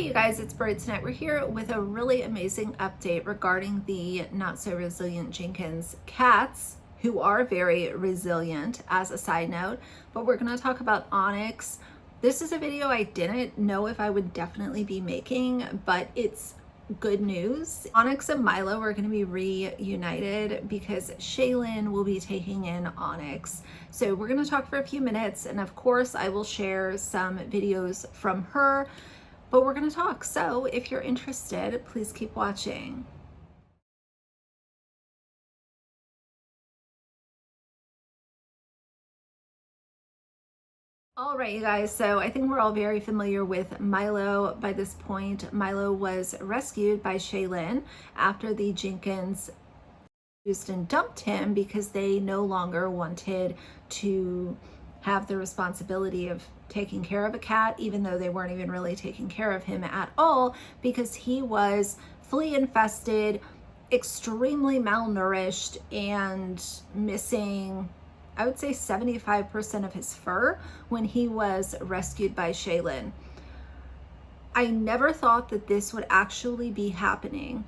Hey you guys, it's Bird tonight. We're here with a really amazing update regarding the not so resilient Jenkins cats, who are very resilient as a side note, but we're going to talk about Onyx. This is a video I didn't know if I would definitely be making, but it's good news. Onyx and Milo are going to be reunited because Shaelynn will be taking in Onyx. So we're going to talk for a few minutes, and of course I will share some videos from her, but we're going to talk. So if you're interested, please keep watching. All right, you guys, so I think we're all very familiar with Milo by this point. Milo was rescued by Shaelynn after the Jenkins used and dumped him because they no longer wanted to have the responsibility of taking care of a cat, even though they weren't even really taking care of him at all, because he was flea infested, extremely malnourished, and missing, I would say, 75% of his fur when he was rescued by Shaelynn. I never thought that this would actually be happening,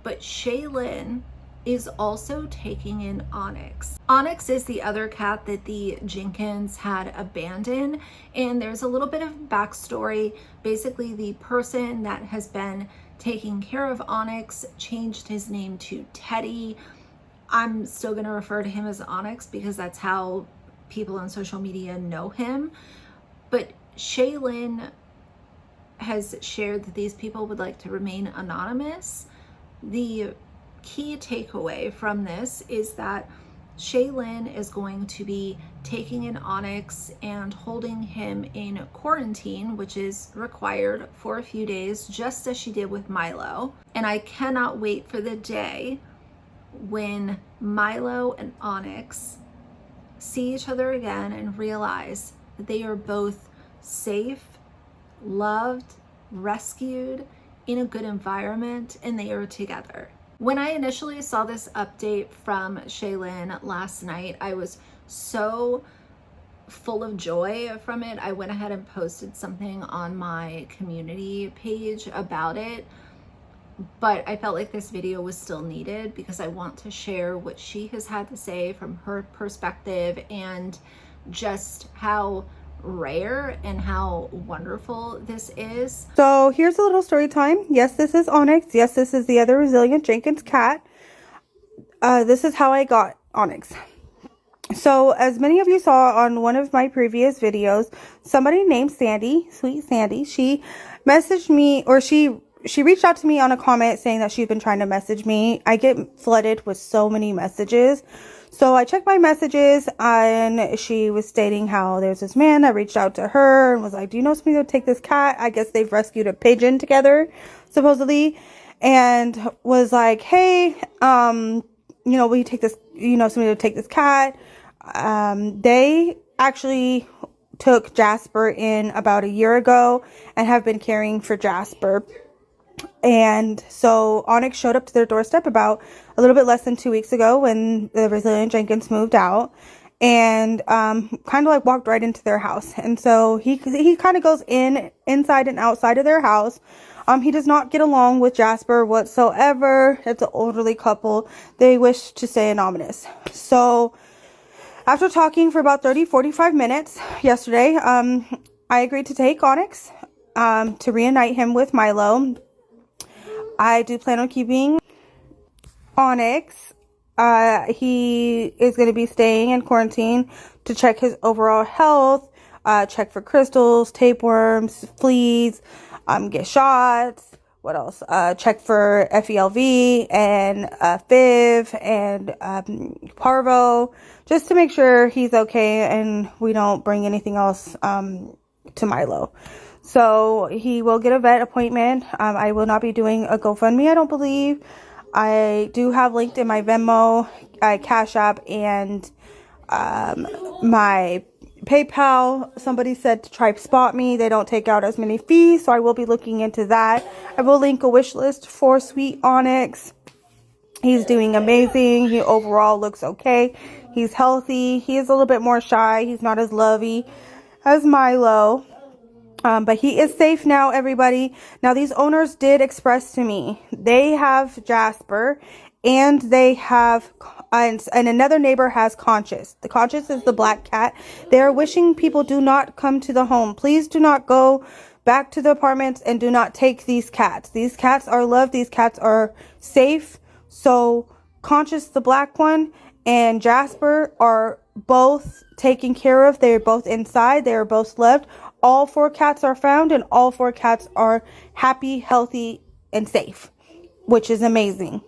but Shaelynn is also taking in Onyx. Onyx is the other cat that the Jenkins had abandoned, and there's a little bit of backstory. Basically, the person that has been taking care of Onyx changed his name to Teddy. I'm still going to refer to him as Onyx because that's how people on social media know him. But Shaelynn has shared that these people would like to remain anonymous. The key takeaway from this is that Shaelynn is going to be taking in Onyx and holding him in quarantine, which is required for a few days, just as she did with Milo. And I cannot wait for the day when Milo and Onyx see each other again and realize that they are both safe, loved, rescued, in a good environment, and they are together. When I initially saw this update from Shaelynn last night, I was so full of joy from it. I went ahead and posted something on my community page about it, but I felt like this video was still needed because I want to share what she has had to say from her perspective and just how rare and how wonderful this is. So here's a little story time. Yes, this is Onyx. Yes, this is the other Resilient Jenkins cat. This is how I got Onyx. So as many of you saw on one of my previous videos, somebody named Sandy, sweet Sandy, she messaged me, or she reached out to me on a comment saying that she'd been trying to message me. I get flooded with so many messages. So I checked my messages, and she was stating how there's this man that reached out to her and was like, do you know somebody that would take this cat? I guess they've rescued a pigeon together, supposedly, and was like, hey, will you take this, somebody to take this cat? They actually took Jasper in about a year ago and have been caring for Jasper. And so Onyx showed up to their doorstep about a little bit less than 2 weeks ago when the Resilient Jenkins moved out, and kind of like walked right into their house. And so he kind of goes inside and outside of their house. He does not get along with Jasper whatsoever. It's an elderly couple. They wish to stay anonymous. So after talking for about 30-45 minutes yesterday, I agreed to take Onyx to reunite him with Milo. I do plan on keeping Onyx. He is going to be staying in quarantine to check his overall health, check for crystals, tapeworms, fleas, get shots. What else? Check for FELV and FIV and parvo, just to make sure he's okay and we don't bring anything else to Milo. So he will get a vet appointment. I will not be doing a GoFundMe, I don't believe. I do have linked in my Venmo, Cash App, and my PayPal. Somebody said to try Spot Me. They don't take out as many fees, so I will be looking into that. I will link a wish list for Sweet Onyx. He's doing amazing. He overall looks okay. He's healthy. He is a little bit more shy. He's not as lovey as Milo. But he is safe now, everybody. Now, these owners did express to me, they have Jasper and they have, and another neighbor has Conscious. The Conscious is the black cat. They're wishing people do not come to the home. Please do not go back to the apartments and do not take these cats. These cats are loved. These cats are safe. So Conscious, the black one, and Jasper are both taken care of. They're both inside. They are both loved. All 4 cats are found and all 4 cats are happy, healthy, and safe, which is amazing.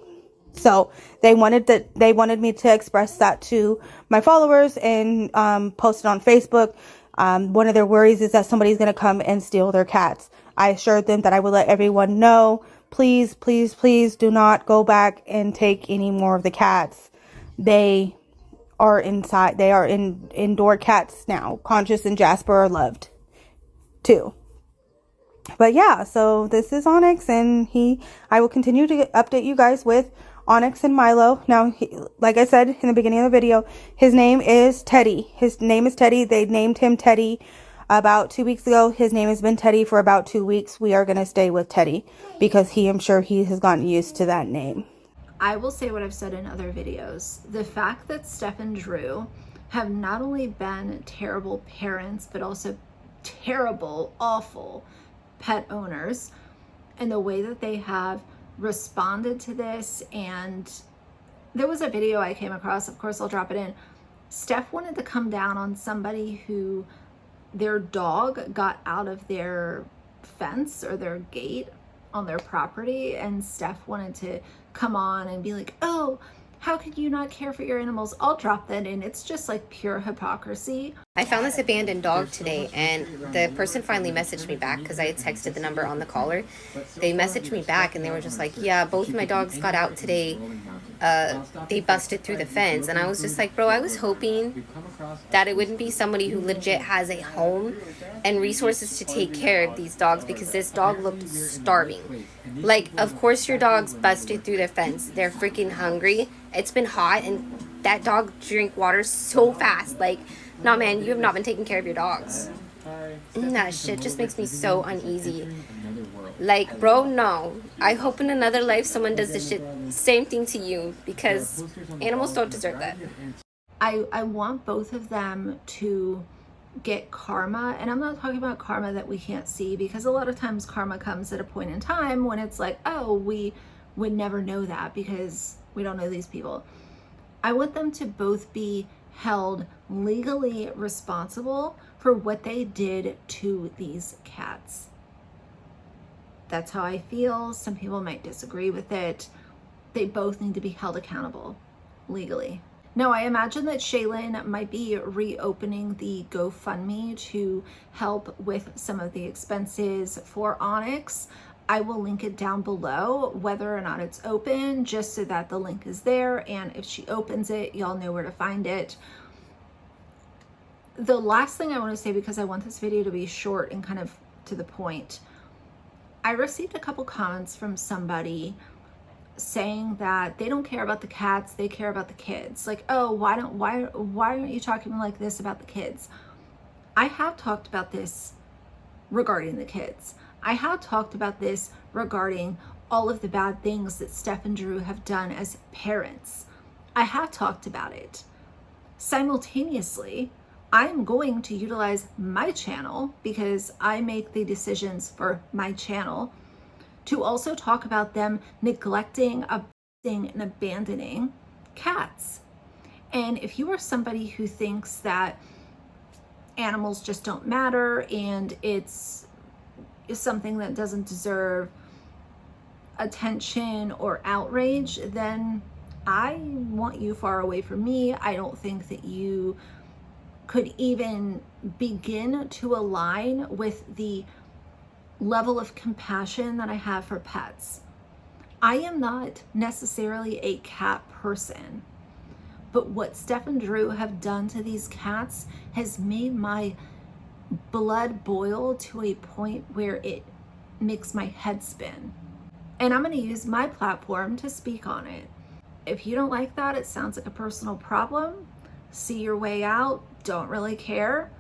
So they wanted me to express that to my followers and post it on Facebook. One of their worries is that somebody's going to come and steal their cats. I assured them that I would let everyone know. Please, please, please do not go back and take any more of the cats. They are inside. They are indoor cats now. Conscious and Jasper are loved too. But yeah, so this is Onyx, and I will continue to update you guys with Onyx and Milo. Now, like I said in the beginning of the video, his name is Teddy. His name is Teddy. They named him Teddy about 2 weeks ago. His name has been Teddy for about 2 weeks. We are going to stay with Teddy because I'm sure he has gotten used to that name. I will say what I've said in other videos. The fact that Steph and Drew have not only been terrible parents, but also terrible, awful pet owners, and the way that they have responded to this. And there was a video I came across, of course I'll drop it in. Steph wanted to come down on somebody who their dog got out of their fence or their gate on their property, and Steph wanted to come on and be like, oh, how could you not care for your animals? I'll drop that in. It's just like pure hypocrisy. I found this abandoned dog today, and the person finally messaged me back because I had texted the number on the caller. They messaged me back and they were just like, yeah, both of my dogs got out today. They busted through the fence. And I was just like, bro, I was hoping that it wouldn't be somebody who legit has a home and resources to take care of these dogs, because this dog looked starving. Like, of course your dogs busted through the fence. They're freaking hungry. It's been hot, and that dog drink water so fast. Like, nah, man, you have not been taking care of your dogs. That shit just makes me so uneasy. Like, bro, no. I hope in another life someone does this shit, same thing to you, because animals don't deserve that. I want both of them to get karma, and I'm not talking about karma that we can't see, because a lot of times karma comes at a point in time when it's like, oh, we would never know that because we don't know these people. I want them to both be held legally responsible for what they did to these cats. That's how I feel. Some people might disagree with it. They both need to be held accountable legally. Now, I imagine that Shaelynn might be reopening the GoFundMe to help with some of the expenses for Onyx. I will link it down below, whether or not it's open, just so that the link is there. And if she opens it, y'all know where to find it. The last thing I want to say, because I want this video to be short and kind of to the point, I received a couple comments from somebody saying that they don't care about the cats, they care about the kids. Like, oh, why aren't you talking like this about the kids? I have talked about this regarding the kids. I have talked about this regarding all of the bad things that Steph and Drew have done as parents. I have talked about it. Simultaneously, I'm going to utilize my channel, because I make the decisions for my channel, to also talk about them neglecting, abusing, and abandoning cats. And if you are somebody who thinks that animals just don't matter and it's something that doesn't deserve attention or outrage, then I want you far away from me. I don't think that you could even begin to align with the level of compassion that I have for pets. I am not necessarily a cat person, but what Steph and Drew have done to these cats has made my blood boil to a point where it makes my head spin. And I'm going to use my platform to speak on it. If you don't like that, it sounds like a personal problem. See your way out. Don't really care.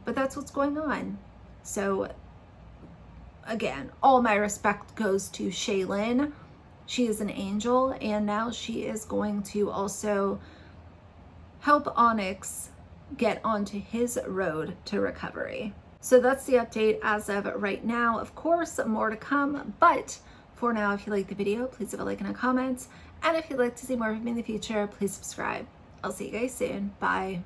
But that's what's going on. So again, all my respect goes to Shaelynn. She is an angel, and now she is going to also help Onyx get onto his road to recovery. So that's the update as of right now. Of course, more to come, but for now, if you like the video, please leave a like and a comment. And if you'd like to see more of me in the future, please subscribe. I'll see you guys soon. Bye.